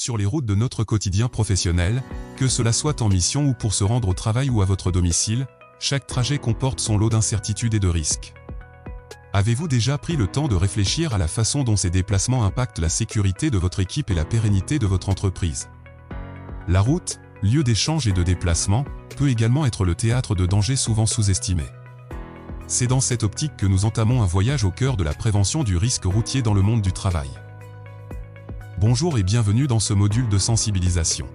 sur les routes de notre quotidien professionnel, que cela soit en mission ou pour se rendre au travail ou à votre domicile, chaque trajet comporte son lot d'incertitudes et de risques. Avez-vous déjà pris le temps de réfléchir à la façon dont ces déplacements impactent la sécurité de votre équipe et la pérennité de votre entreprise? La route, lieu d'échange et de déplacement, peut également être le théâtre de dangers souvent sous-estimés. C'est dans cette optique que nous entamons un voyage au cœur de la prévention du risque routier dans le monde du travail. Bonjour et bienvenue dans ce module de sensibilisation.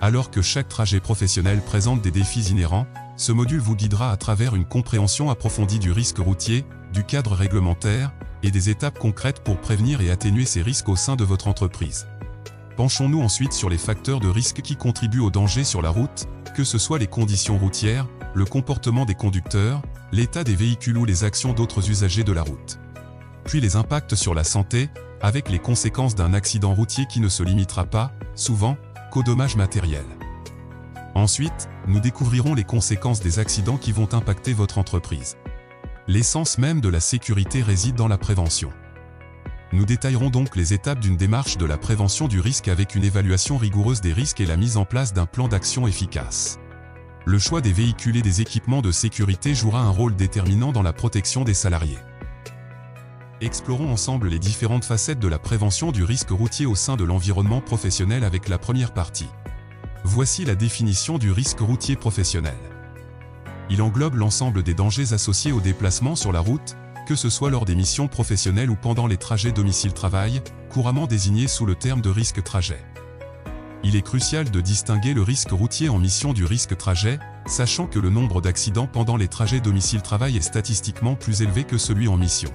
Alors que chaque trajet professionnel présente des défis inhérents, ce module vous guidera à travers une compréhension approfondie du risque routier, du cadre réglementaire et des étapes concrètes pour prévenir et atténuer ces risques au sein de votre entreprise. Penchons-nous ensuite sur les facteurs de risque qui contribuent au danger sur la route, que ce soit les conditions routières, le comportement des conducteurs, l'état des véhicules ou les actions d'autres usagers de la route. Puis les impacts sur la santé, avec les conséquences d'un accident routier qui ne se limitera pas, souvent, qu'aux dommages matériels. Ensuite, nous découvrirons les conséquences des accidents qui vont impacter votre entreprise. L'essence même de la sécurité réside dans la prévention. Nous détaillerons donc les étapes d'une démarche de la prévention du risque avec une évaluation rigoureuse des risques et la mise en place d'un plan d'action efficace. Le choix des véhicules et des équipements de sécurité jouera un rôle déterminant dans la protection des salariés. Explorons ensemble les différentes facettes de la prévention du risque routier au sein de l'environnement professionnel avec la première partie. Voici la définition du risque routier professionnel. Il englobe l'ensemble des dangers associés au déplacement sur la route, que ce soit lors des missions professionnelles ou pendant les trajets domicile-travail, couramment désignés sous le terme de risque trajet. Il est crucial de distinguer le risque routier en mission du risque trajet, sachant que le nombre d'accidents pendant les trajets domicile-travail est statistiquement plus élevé que celui en mission.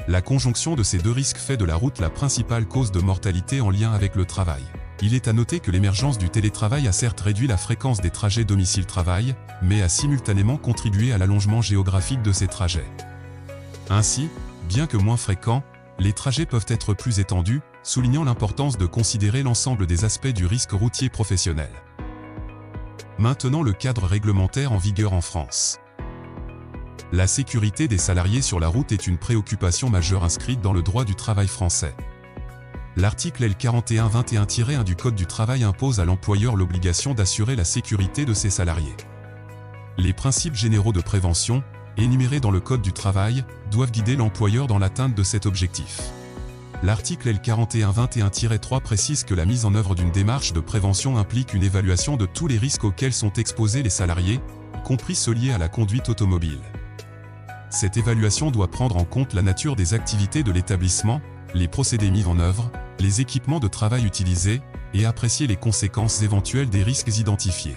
La conjonction de ces deux risques fait de la route la principale cause de mortalité en lien avec le travail. Il est à noter que l'émergence du télétravail a certes réduit la fréquence des trajets domicile-travail, mais a simultanément contribué à l'allongement géographique de ces trajets. Ainsi, bien que moins fréquents, les trajets peuvent être plus étendus, soulignant l'importance de considérer l'ensemble des aspects du risque routier professionnel. Maintenant le cadre réglementaire en vigueur en France. La sécurité des salariés sur la route est une préoccupation majeure inscrite dans le droit du travail français. L'article L4121-1 du Code du travail impose à l'employeur l'obligation d'assurer la sécurité de ses salariés. Les principes généraux de prévention, énumérés dans le Code du travail, doivent guider l'employeur dans l'atteinte de cet objectif. L'article L4121-3 précise que la mise en œuvre d'une démarche de prévention implique une évaluation de tous les risques auxquels sont exposés les salariés, y compris ceux liés à la conduite automobile. Cette évaluation doit prendre en compte la nature des activités de l'établissement, les procédés mis en œuvre, les équipements de travail utilisés, et apprécier les conséquences éventuelles des risques identifiés.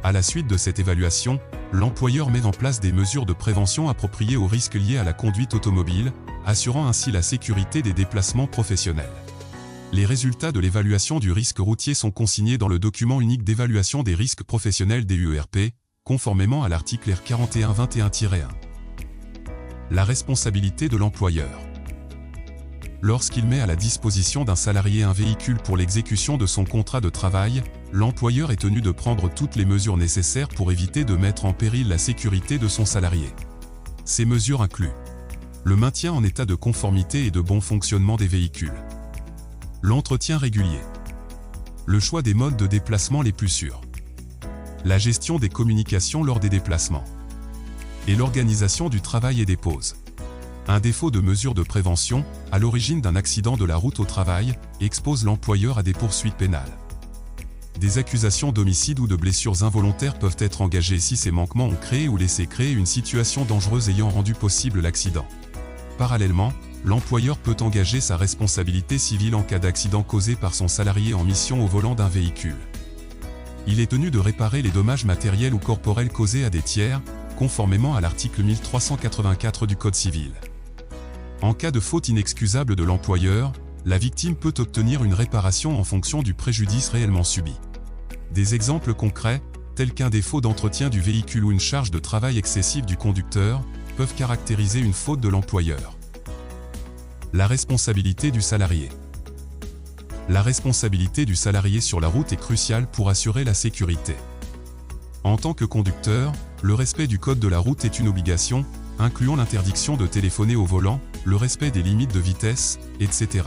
À la suite de cette évaluation, l'employeur met en place des mesures de prévention appropriées aux risques liés à la conduite automobile, assurant ainsi la sécurité des déplacements professionnels. Les résultats de l'évaluation du risque routier sont consignés dans le document unique d'évaluation des risques professionnels DUERP, conformément à l'article R4121-1. La responsabilité de l'employeur. Lorsqu'il met à la disposition d'un salarié un véhicule pour l'exécution de son contrat de travail, l'employeur est tenu de prendre toutes les mesures nécessaires pour éviter de mettre en péril la sécurité de son salarié. Ces mesures incluent le maintien en état de conformité et de bon fonctionnement des véhicules, l'entretien régulier, le choix des modes de déplacement les plus sûrs, la gestion des communications lors des déplacements, et l'organisation du travail et des pauses. Un défaut de mesure de prévention, à l'origine d'un accident de la route au travail, expose l'employeur à des poursuites pénales. Des accusations d'homicide ou de blessures involontaires peuvent être engagées si ces manquements ont créé ou laissé créer une situation dangereuse ayant rendu possible l'accident. Parallèlement, l'employeur peut engager sa responsabilité civile en cas d'accident causé par son salarié en mission au volant d'un véhicule. Il est tenu de réparer les dommages matériels ou corporels causés à des tiers, conformément à l'article 1384 du Code civil. En cas de faute inexcusable de l'employeur, la victime peut obtenir une réparation en fonction du préjudice réellement subi. Des exemples concrets, tels qu'un défaut d'entretien du véhicule ou une charge de travail excessive du conducteur, peuvent caractériser une faute de l'employeur. La responsabilité du salarié. La responsabilité du salarié sur la route est cruciale pour assurer la sécurité. En tant que conducteur, le respect du code de la route est une obligation, incluant l'interdiction de téléphoner au volant, le respect des limites de vitesse, etc.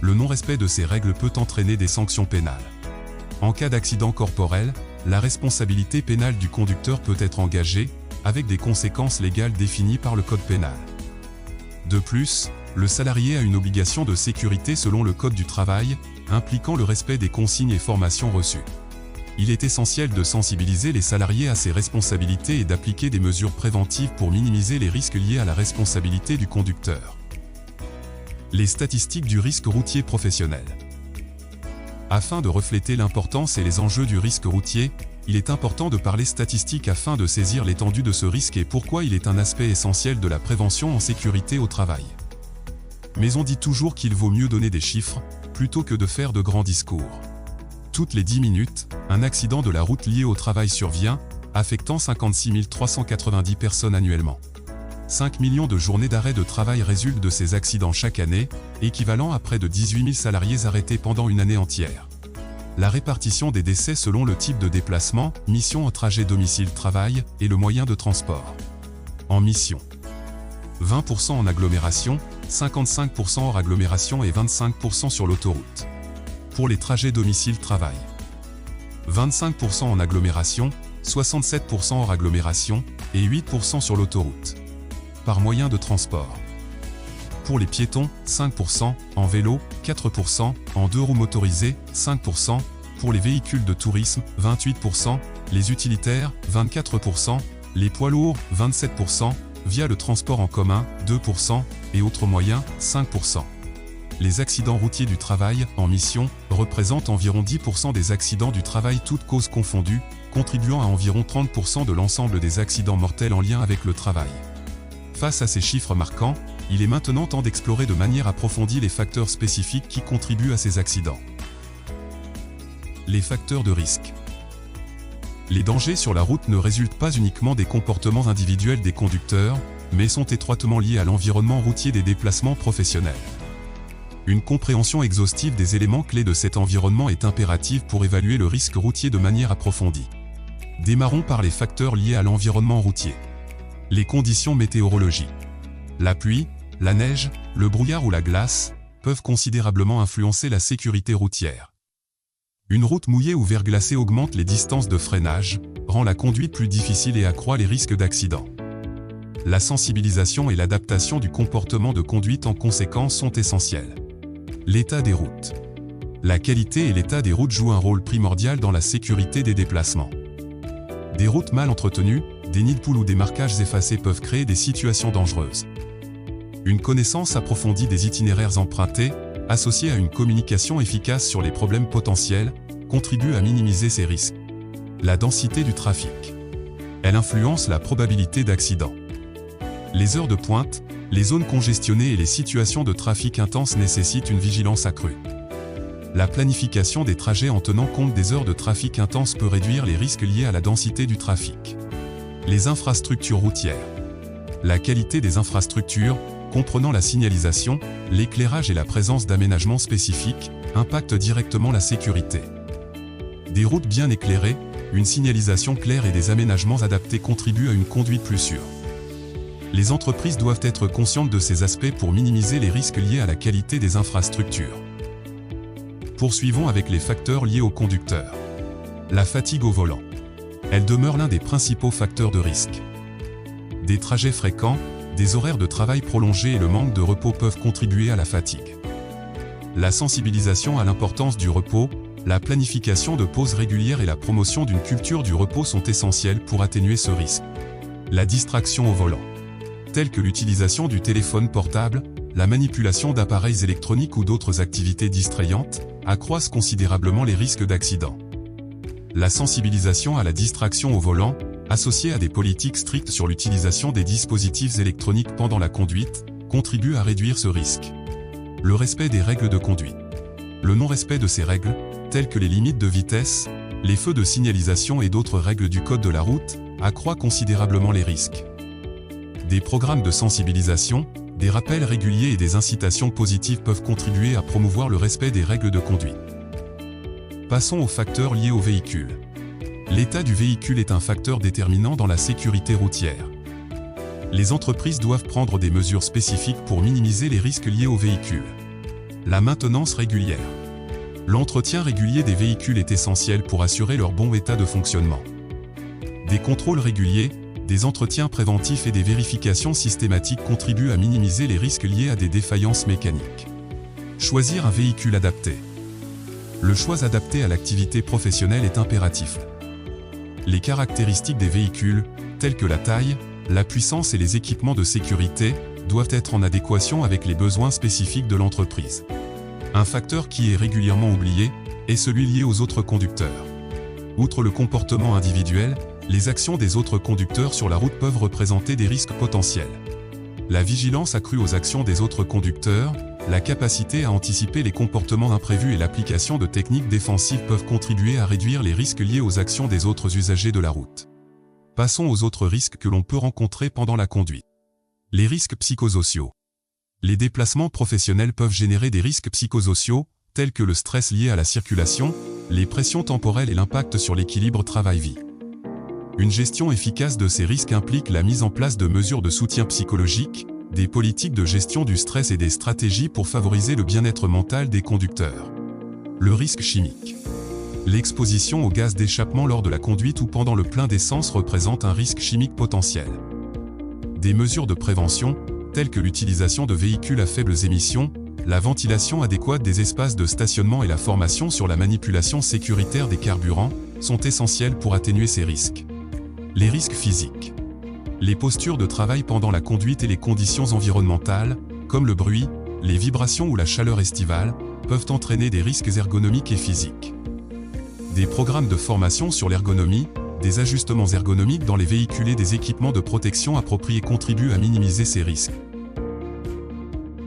le non-respect de ces règles peut entraîner des sanctions pénales. En cas d'accident corporel, la responsabilité pénale du conducteur peut être engagée, avec des conséquences légales définies par le Code pénal. De plus, le salarié a une obligation de sécurité selon le Code du travail, impliquant le respect des consignes et formations reçues. Il est essentiel de sensibiliser les salariés à ces responsabilités et d'appliquer des mesures préventives pour minimiser les risques liés à la responsabilité du conducteur. Les statistiques du risque routier professionnel. Afin de refléter l'importance et les enjeux du risque routier, il est important de parler statistiques afin de saisir l'étendue de ce risque et pourquoi il est un aspect essentiel de la prévention en sécurité au travail. Mais on dit toujours qu'il vaut mieux donner des chiffres, plutôt que de faire de grands discours. Toutes les 10 minutes, un accident de la route lié au travail survient, affectant 56 390 personnes annuellement. 5 millions de journées d'arrêt de travail résultent de ces accidents chaque année, équivalent à près de 18 000 salariés arrêtés pendant une année entière. La répartition des décès selon le type de déplacement, mission en trajet domicile-travail, et le moyen de transport. En mission. 20% en agglomération, 55% hors agglomération et 25% sur l'autoroute. Pour les trajets domicile-travail. 25% en agglomération, 67% hors agglomération, et 8% sur l'autoroute. Par moyen de transport. Pour les piétons, 5%, en vélo, 4%, en deux roues motorisées, 5%, pour les véhicules de tourisme, 28%, les utilitaires, 24%, les poids lourds, 27%, via le transport en commun, 2%, et autres moyens, 5%. Les accidents routiers du travail, en mission, représentent environ 10% des accidents du travail toutes causes confondues, contribuant à environ 30% de l'ensemble des accidents mortels en lien avec le travail. Face à ces chiffres marquants, il est maintenant temps d'explorer de manière approfondie les facteurs spécifiques qui contribuent à ces accidents. Les facteurs de risque. Les dangers sur la route ne résultent pas uniquement des comportements individuels des conducteurs, mais sont étroitement liés à l'environnement routier des déplacements professionnels. Une compréhension exhaustive des éléments clés de cet environnement est impérative pour évaluer le risque routier de manière approfondie. Démarrons par les facteurs liés à l'environnement routier. Les conditions météorologiques. La pluie, la neige, le brouillard ou la glace peuvent considérablement influencer la sécurité routière. Une route mouillée ou verglacée augmente les distances de freinage, rend la conduite plus difficile et accroît les risques d'accident. La sensibilisation et l'adaptation du comportement de conduite en conséquence sont essentielles. L'état des routes. La qualité et l'état des routes jouent un rôle primordial dans la sécurité des déplacements. Des routes mal entretenues, des nids de poules ou des marquages effacés peuvent créer des situations dangereuses. Une connaissance approfondie des itinéraires empruntés, associée à une communication efficace sur les problèmes potentiels, contribue à minimiser ces risques. La densité du trafic. Elle influence la probabilité d'accident. Les heures de pointe, les zones congestionnées et les situations de trafic intense nécessitent une vigilance accrue. La planification des trajets en tenant compte des heures de trafic intense peut réduire les risques liés à la densité du trafic. Les infrastructures routières. La qualité des infrastructures, comprenant la signalisation, l'éclairage et la présence d'aménagements spécifiques, impacte directement la sécurité. Des routes bien éclairées, une signalisation claire et des aménagements adaptés contribuent à une conduite plus sûre. Les entreprises doivent être conscientes de ces aspects pour minimiser les risques liés à la qualité des infrastructures. Poursuivons avec les facteurs liés au conducteur. La fatigue au volant. Elle demeure l'un des principaux facteurs de risque. Des trajets fréquents, des horaires de travail prolongés et le manque de repos peuvent contribuer à la fatigue. La sensibilisation à l'importance du repos, la planification de pauses régulières et la promotion d'une culture du repos sont essentielles pour atténuer ce risque. La distraction au volant. Telles que l'utilisation du téléphone portable, la manipulation d'appareils électroniques ou d'autres activités distrayantes, accroissent considérablement les risques d'accident. La sensibilisation à la distraction au volant, associée à des politiques strictes sur l'utilisation des dispositifs électroniques pendant la conduite, contribue à réduire ce risque. Le respect des règles de conduite. Le non-respect de ces règles, telles que les limites de vitesse, les feux de signalisation et d'autres règles du code de la route, accroît considérablement les risques. Des programmes de sensibilisation, des rappels réguliers et des incitations positives peuvent contribuer à promouvoir le respect des règles de conduite. Passons aux facteurs liés au véhicule. L'état du véhicule est un facteur déterminant dans la sécurité routière. Les entreprises doivent prendre des mesures spécifiques pour minimiser les risques liés au véhicule. La maintenance régulière. L'entretien régulier des véhicules est essentiel pour assurer leur bon état de fonctionnement. Des contrôles réguliers, des entretiens préventifs et des vérifications systématiques contribuent à minimiser les risques liés à des défaillances mécaniques. Choisir un véhicule adapté. Le choix adapté à l'activité professionnelle est impératif. Les caractéristiques des véhicules, telles que la taille, la puissance et les équipements de sécurité, doivent être en adéquation avec les besoins spécifiques de l'entreprise. Un facteur qui est régulièrement oublié est celui lié aux autres conducteurs. Outre le comportement individuel, les actions des autres conducteurs sur la route peuvent représenter des risques potentiels. La vigilance accrue aux actions des autres conducteurs, la capacité à anticiper les comportements imprévus et l'application de techniques défensives peuvent contribuer à réduire les risques liés aux actions des autres usagers de la route. Passons aux autres risques que l'on peut rencontrer pendant la conduite. Les risques psychosociaux. Les déplacements professionnels peuvent générer des risques psychosociaux, tels que le stress lié à la circulation, les pressions temporelles et l'impact sur l'équilibre travail-vie. Une gestion efficace de ces risques implique la mise en place de mesures de soutien psychologique, des politiques de gestion du stress et des stratégies pour favoriser le bien-être mental des conducteurs. Le risque chimique. L'exposition aux gaz d'échappement lors de la conduite ou pendant le plein d'essence représente un risque chimique potentiel. Des mesures de prévention, telles que l'utilisation de véhicules à faibles émissions, la ventilation adéquate des espaces de stationnement et la formation sur la manipulation sécuritaire des carburants, sont essentielles pour atténuer ces risques. Les risques physiques. Les postures de travail pendant la conduite et les conditions environnementales, comme le bruit, les vibrations ou la chaleur estivale, peuvent entraîner des risques ergonomiques et physiques. Des programmes de formation sur l'ergonomie, des ajustements ergonomiques dans les véhicules et des équipements de protection appropriés contribuent à minimiser ces risques.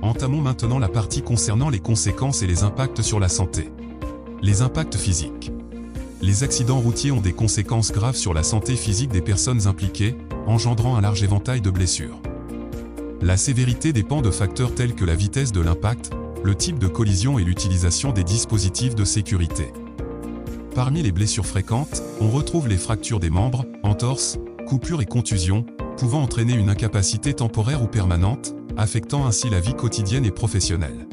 Entamons maintenant la partie concernant les conséquences et les impacts sur la santé. Les impacts physiques. Les accidents routiers ont des conséquences graves sur la santé physique des personnes impliquées, engendrant un large éventail de blessures. La sévérité dépend de facteurs tels que la vitesse de l'impact, le type de collision et l'utilisation des dispositifs de sécurité. Parmi les blessures fréquentes, on retrouve les fractures des membres, entorses, coupures et contusions, pouvant entraîner une incapacité temporaire ou permanente, affectant ainsi la vie quotidienne et professionnelle.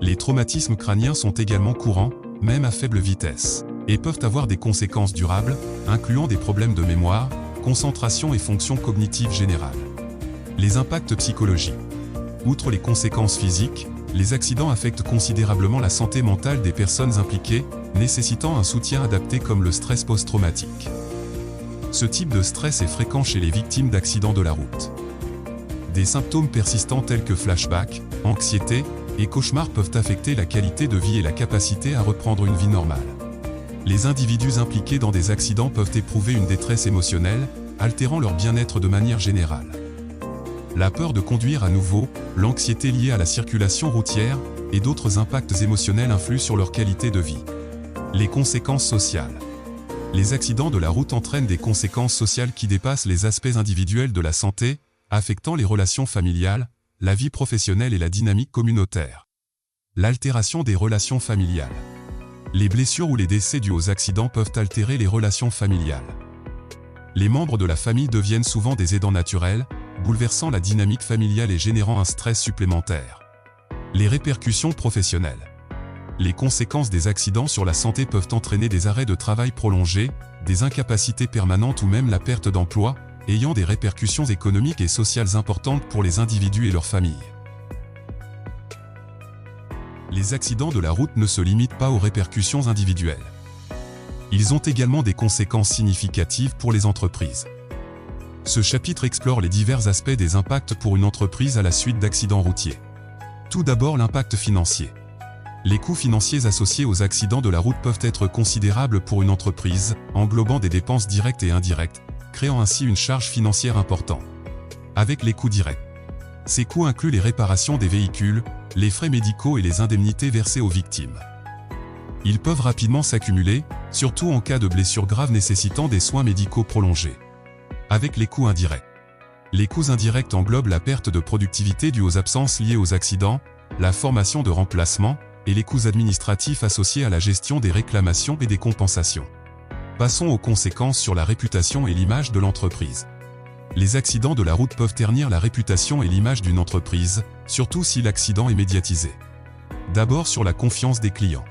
Les traumatismes crâniens sont également courants, même à faible vitesse, et peuvent avoir des conséquences durables, incluant des problèmes de mémoire, concentration et fonctions cognitives générales. Les impacts psychologiques. Outre les conséquences physiques, les accidents affectent considérablement la santé mentale des personnes impliquées, nécessitant un soutien adapté comme le stress post-traumatique. Ce type de stress est fréquent chez les victimes d'accidents de la route. Des symptômes persistants tels que flashbacks, anxiété et cauchemars peuvent affecter la qualité de vie et la capacité à reprendre une vie normale. Les individus impliqués dans des accidents peuvent éprouver une détresse émotionnelle, altérant leur bien-être de manière générale. La peur de conduire à nouveau, l'anxiété liée à la circulation routière et d'autres impacts émotionnels influent sur leur qualité de vie. Les conséquences sociales. Les accidents de la route entraînent des conséquences sociales qui dépassent les aspects individuels de la santé, affectant les relations familiales, la vie professionnelle et la dynamique communautaire. L'altération des relations familiales. Les blessures ou les décès dus aux accidents peuvent altérer les relations familiales. Les membres de la famille deviennent souvent des aidants naturels, bouleversant la dynamique familiale et générant un stress supplémentaire. Les répercussions professionnelles. Les conséquences des accidents sur la santé peuvent entraîner des arrêts de travail prolongés, des incapacités permanentes ou même la perte d'emploi, ayant des répercussions économiques et sociales importantes pour les individus et leurs familles. Les accidents de la route ne se limitent pas aux répercussions individuelles. Ils ont également des conséquences significatives pour les entreprises. Ce chapitre explore les divers aspects des impacts pour une entreprise à la suite d'accidents routiers. Tout d'abord, l'impact financier. Les coûts financiers associés aux accidents de la route peuvent être considérables pour une entreprise, englobant des dépenses directes et indirectes, créant ainsi une charge financière importante. Avec les coûts directs. Ces coûts incluent les réparations des véhicules, les frais médicaux et les indemnités versées aux victimes. Ils peuvent rapidement s'accumuler, surtout en cas de blessures graves nécessitant des soins médicaux prolongés. Avec les coûts indirects. Les coûts indirects englobent la perte de productivité due aux absences liées aux accidents, la formation de remplacement, et les coûts administratifs associés à la gestion des réclamations et des compensations. Passons aux conséquences sur la réputation et l'image de l'entreprise. Les accidents de la route peuvent ternir la réputation et l'image d'une entreprise, surtout si l'accident est médiatisé. D'abord sur la confiance des clients.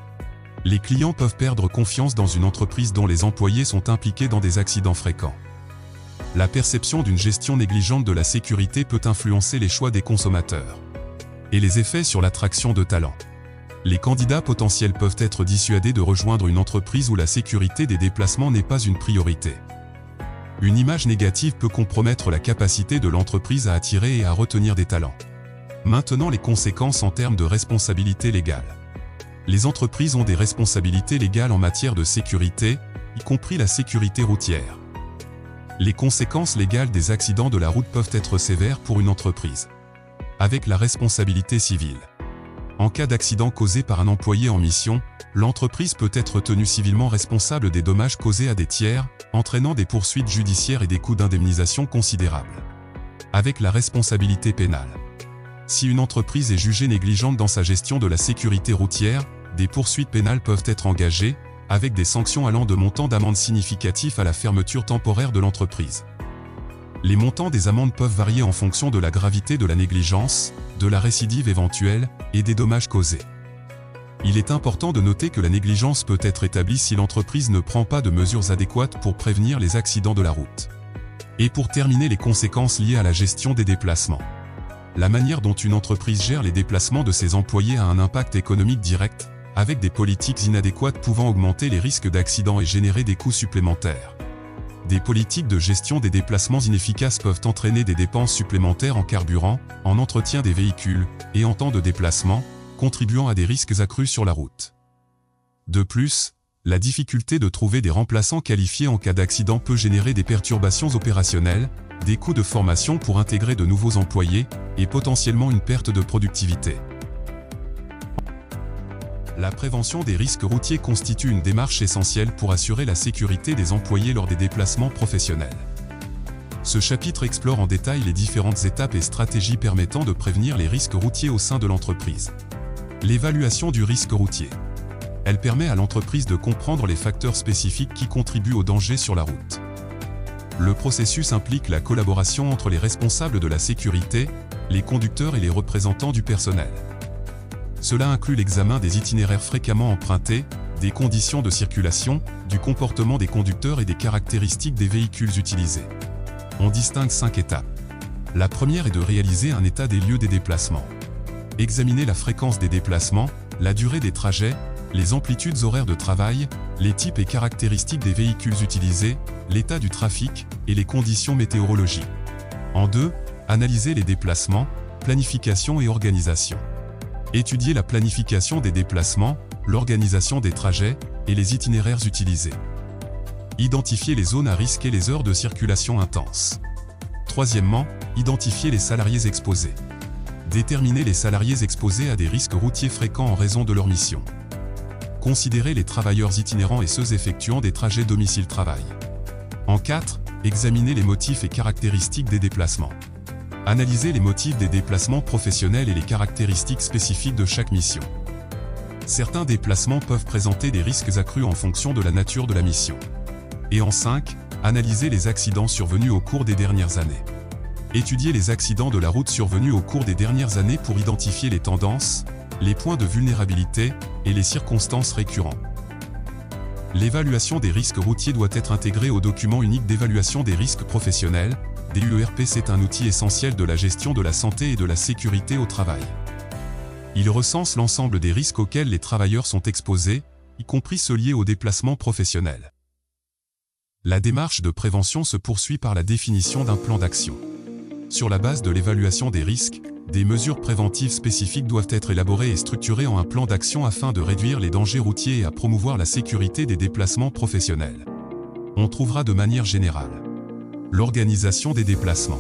Les clients peuvent perdre confiance dans une entreprise dont les employés sont impliqués dans des accidents fréquents. La perception d'une gestion négligente de la sécurité peut influencer les choix des consommateurs. Et les effets sur l'attraction de talents. Les candidats potentiels peuvent être dissuadés de rejoindre une entreprise où la sécurité des déplacements n'est pas une priorité. Une image négative peut compromettre la capacité de l'entreprise à attirer et à retenir des talents. Maintenant, les conséquences en termes de responsabilité légale. Les entreprises ont des responsabilités légales en matière de sécurité, y compris la sécurité routière. Les conséquences légales des accidents de la route peuvent être sévères pour une entreprise. Avec la responsabilité civile. En cas d'accident causé par un employé en mission, l'entreprise peut être tenue civilement responsable des dommages causés à des tiers, entraînant des poursuites judiciaires et des coûts d'indemnisation considérables. Avec la responsabilité pénale. Si une entreprise est jugée négligente dans sa gestion de la sécurité routière, des poursuites pénales peuvent être engagées, avec des sanctions allant de montants d'amende significatifs à la fermeture temporaire de l'entreprise. Les montants des amendes peuvent varier en fonction de la gravité de la négligence, de la récidive éventuelle et des dommages causés. Il est important de noter que la négligence peut être établie si l'entreprise ne prend pas de mesures adéquates pour prévenir les accidents de la route. Et pour terminer, les conséquences liées à la gestion des déplacements. La manière dont une entreprise gère les déplacements de ses employés a un impact économique direct, avec des politiques inadéquates pouvant augmenter les risques d'accidents et générer des coûts supplémentaires. Des politiques de gestion des déplacements inefficaces peuvent entraîner des dépenses supplémentaires en carburant, en entretien des véhicules et en temps de déplacement, contribuant à des risques accrus sur la route. De plus, la difficulté de trouver des remplaçants qualifiés en cas d'accident peut générer des perturbations opérationnelles, des coûts de formation pour intégrer de nouveaux employés et potentiellement une perte de productivité. La prévention des risques routiers constitue une démarche essentielle pour assurer la sécurité des employés lors des déplacements professionnels. Ce chapitre explore en détail les différentes étapes et stratégies permettant de prévenir les risques routiers au sein de l'entreprise. L'évaluation du risque routier. Elle permet à l'entreprise de comprendre les facteurs spécifiques qui contribuent au danger sur la route. Le processus implique la collaboration entre les responsables de la sécurité, les conducteurs et les représentants du personnel. Cela inclut l'examen des itinéraires fréquemment empruntés, des conditions de circulation, du comportement des conducteurs et des caractéristiques des véhicules utilisés. On distingue 5 étapes. La première est de réaliser un état des lieux des déplacements. Examiner la fréquence des déplacements, la durée des trajets, les amplitudes horaires de travail, les types et caractéristiques des véhicules utilisés, l'état du trafic et les conditions météorologiques. En 2, analyser les déplacements, planification et organisation. Étudier la planification des déplacements, l'organisation des trajets et les itinéraires utilisés. Identifier les zones à risque et les heures de circulation intense. Troisièmement, identifier les salariés exposés. Déterminer les salariés exposés à des risques routiers fréquents en raison de leur mission. Considérer les travailleurs itinérants et ceux effectuant des trajets domicile-travail. En 4, examiner les motifs et caractéristiques des déplacements. Analyser les motifs des déplacements professionnels et les caractéristiques spécifiques de chaque mission. Certains déplacements peuvent présenter des risques accrus en fonction de la nature de la mission. Et en 5, analyser les accidents survenus au cours des dernières années. Étudier les accidents de la route survenus au cours des dernières années pour identifier les tendances, les points de vulnérabilité et les circonstances récurrentes. L'évaluation des risques routiers doit être intégrée au document unique d'évaluation des risques professionnels. DUERP, c'est un outil essentiel de la gestion de la santé et de la sécurité au travail. Il recense l'ensemble des risques auxquels les travailleurs sont exposés, y compris ceux liés au déplacement professionnel. La démarche de prévention se poursuit par la définition d'un plan d'action. Sur la base de l'évaluation des risques, des mesures préventives spécifiques doivent être élaborées et structurées en un plan d'action afin de réduire les dangers routiers et à promouvoir la sécurité des déplacements professionnels. On trouvera de manière générale l'organisation des déplacements.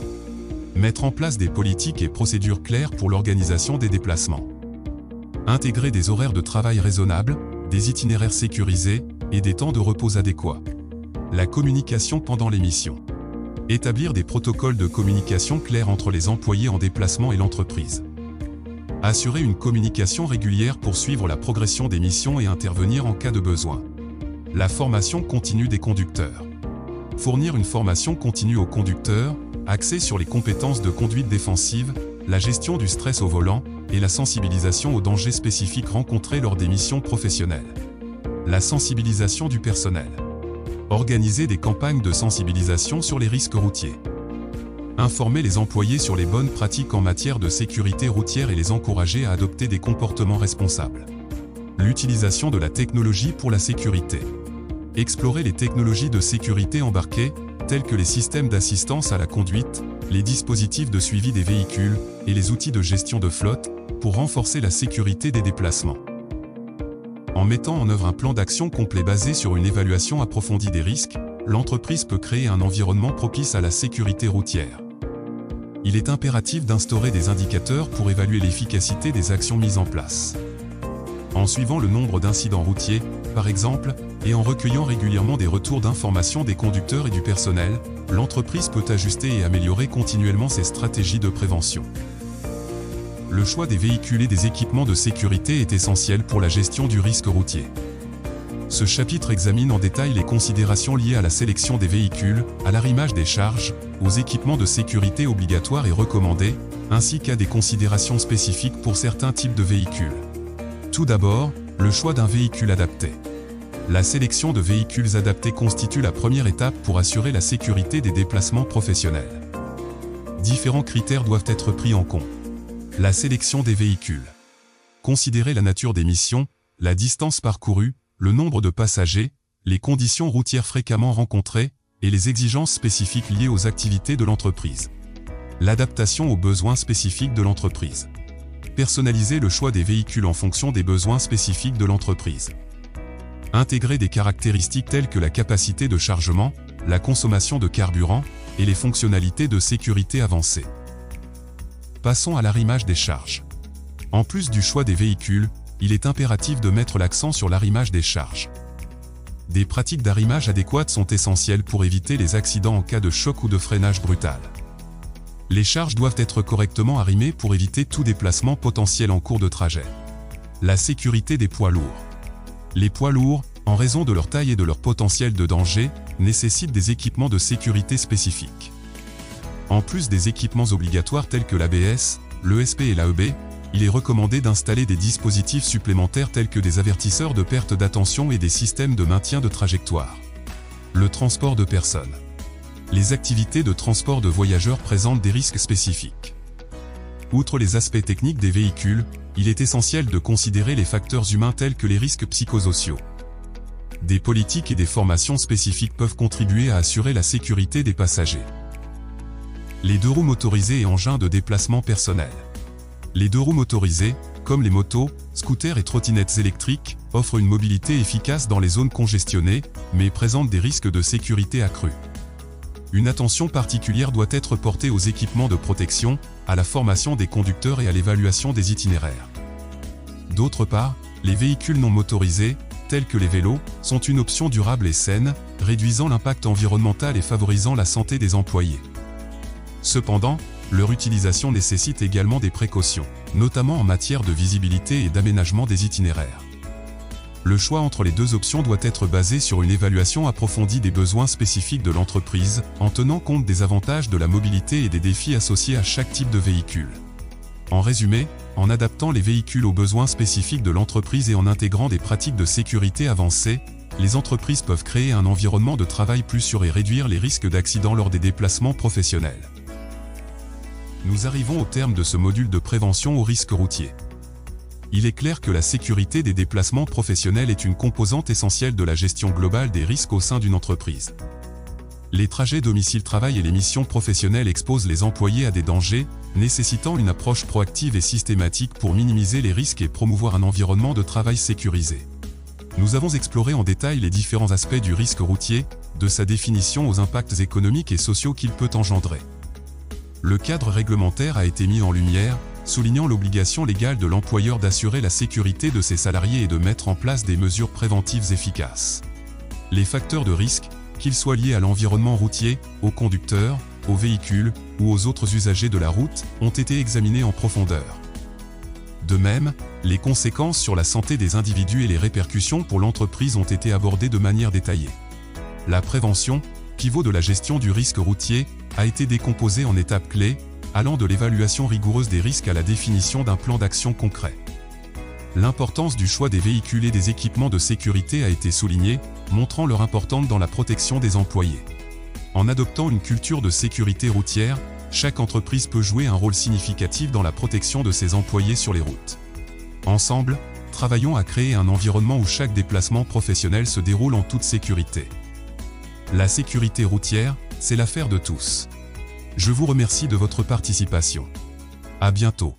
Mettre en place des politiques et procédures claires pour l'organisation des déplacements. Intégrer des horaires de travail raisonnables, des itinéraires sécurisés et des temps de repos adéquats. La communication pendant les missions. Établir des protocoles de communication clairs entre les employés en déplacement et l'entreprise. Assurer une communication régulière pour suivre la progression des missions et intervenir en cas de besoin. La formation continue des conducteurs. Fournir une formation continue aux conducteurs, axée sur les compétences de conduite défensive, la gestion du stress au volant et la sensibilisation aux dangers spécifiques rencontrés lors des missions professionnelles. La sensibilisation du personnel. Organiser des campagnes de sensibilisation sur les risques routiers. Informer les employés sur les bonnes pratiques en matière de sécurité routière et les encourager à adopter des comportements responsables. L'utilisation de la technologie pour la sécurité. Explorer les technologies de sécurité embarquées, telles que les systèmes d'assistance à la conduite, les dispositifs de suivi des véhicules et les outils de gestion de flotte, pour renforcer la sécurité des déplacements. En mettant en œuvre un plan d'action complet basé sur une évaluation approfondie des risques, l'entreprise peut créer un environnement propice à la sécurité routière. Il est impératif d'instaurer des indicateurs pour évaluer l'efficacité des actions mises en place. En suivant le nombre d'incidents routiers, par exemple, et en recueillant régulièrement des retours d'information des conducteurs et du personnel, l'entreprise peut ajuster et améliorer continuellement ses stratégies de prévention. Le choix des véhicules et des équipements de sécurité est essentiel pour la gestion du risque routier. Ce chapitre examine en détail les considérations liées à la sélection des véhicules, à l'arrimage des charges, aux équipements de sécurité obligatoires et recommandés, ainsi qu'à des considérations spécifiques pour certains types de véhicules. Tout d'abord, le choix d'un véhicule adapté. La sélection de véhicules adaptés constitue la première étape pour assurer la sécurité des déplacements professionnels. Différents critères doivent être pris en compte. La sélection des véhicules. Considérer la nature des missions, la distance parcourue, le nombre de passagers, les conditions routières fréquemment rencontrées et les exigences spécifiques liées aux activités de l'entreprise. L'adaptation aux besoins spécifiques de l'entreprise. Personnaliser le choix des véhicules en fonction des besoins spécifiques de l'entreprise. Intégrer des caractéristiques telles que la capacité de chargement, la consommation de carburant et les fonctionnalités de sécurité avancées. Passons à l'arrimage des charges. En plus du choix des véhicules, il est impératif de mettre l'accent sur l'arrimage des charges. Des pratiques d'arrimage adéquates sont essentielles pour éviter les accidents en cas de choc ou de freinage brutal. Les charges doivent être correctement arrimées pour éviter tout déplacement potentiel en cours de trajet. La sécurité des poids lourds. Les poids lourds, en raison de leur taille et de leur potentiel de danger, nécessitent des équipements de sécurité spécifiques. En plus des équipements obligatoires tels que l'ABS, l'ESP et l'AEB, il est recommandé d'installer des dispositifs supplémentaires tels que des avertisseurs de perte d'attention et des systèmes de maintien de trajectoire. Le transport de personnes. Les activités de transport de voyageurs présentent des risques spécifiques. Outre les aspects techniques des véhicules, il est essentiel de considérer les facteurs humains tels que les risques psychosociaux. Des politiques et des formations spécifiques peuvent contribuer à assurer la sécurité des passagers. Les deux-roues motorisés et engins de déplacement personnel. Les deux-roues motorisés, comme les motos, scooters et trottinettes électriques, offrent une mobilité efficace dans les zones congestionnées, mais présentent des risques de sécurité accrus. Une attention particulière doit être portée aux équipements de protection, à la formation des conducteurs et à l'évaluation des itinéraires. D'autre part, les véhicules non motorisés, tels que les vélos, sont une option durable et saine, réduisant l'impact environnemental et favorisant la santé des employés. Cependant, leur utilisation nécessite également des précautions, notamment en matière de visibilité et d'aménagement des itinéraires. Le choix entre les deux options doit être basé sur une évaluation approfondie des besoins spécifiques de l'entreprise, en tenant compte des avantages de la mobilité et des défis associés à chaque type de véhicule. En résumé, en adaptant les véhicules aux besoins spécifiques de l'entreprise et en intégrant des pratiques de sécurité avancées, les entreprises peuvent créer un environnement de travail plus sûr et réduire les risques d'accidents lors des déplacements professionnels. Nous arrivons au terme de ce module de prévention aux risques routiers. Il est clair que la sécurité des déplacements professionnels est une composante essentielle de la gestion globale des risques au sein d'une entreprise. Les trajets domicile-travail et les missions professionnelles exposent les employés à des dangers, nécessitant une approche proactive et systématique pour minimiser les risques et promouvoir un environnement de travail sécurisé. Nous avons exploré en détail les différents aspects du risque routier, de sa définition aux impacts économiques et sociaux qu'il peut engendrer. Le cadre réglementaire a été mis en lumière, soulignant l'obligation légale de l'employeur d'assurer la sécurité de ses salariés et de mettre en place des mesures préventives efficaces. Les facteurs de risque, qu'ils soient liés à l'environnement routier, aux conducteurs, aux véhicules ou aux autres usagers de la route, ont été examinés en profondeur. De même, les conséquences sur la santé des individus et les répercussions pour l'entreprise ont été abordées de manière détaillée. La prévention, pivot de la gestion du risque routier, a été décomposée en étapes clés, allant de l'évaluation rigoureuse des risques à la définition d'un plan d'action concret. L'importance du choix des véhicules et des équipements de sécurité a été soulignée, montrant leur importance dans la protection des employés. En adoptant une culture de sécurité routière, chaque entreprise peut jouer un rôle significatif dans la protection de ses employés sur les routes. Ensemble, travaillons à créer un environnement où chaque déplacement professionnel se déroule en toute sécurité. La sécurité routière, c'est l'affaire de tous. Je vous remercie de votre participation. À bientôt.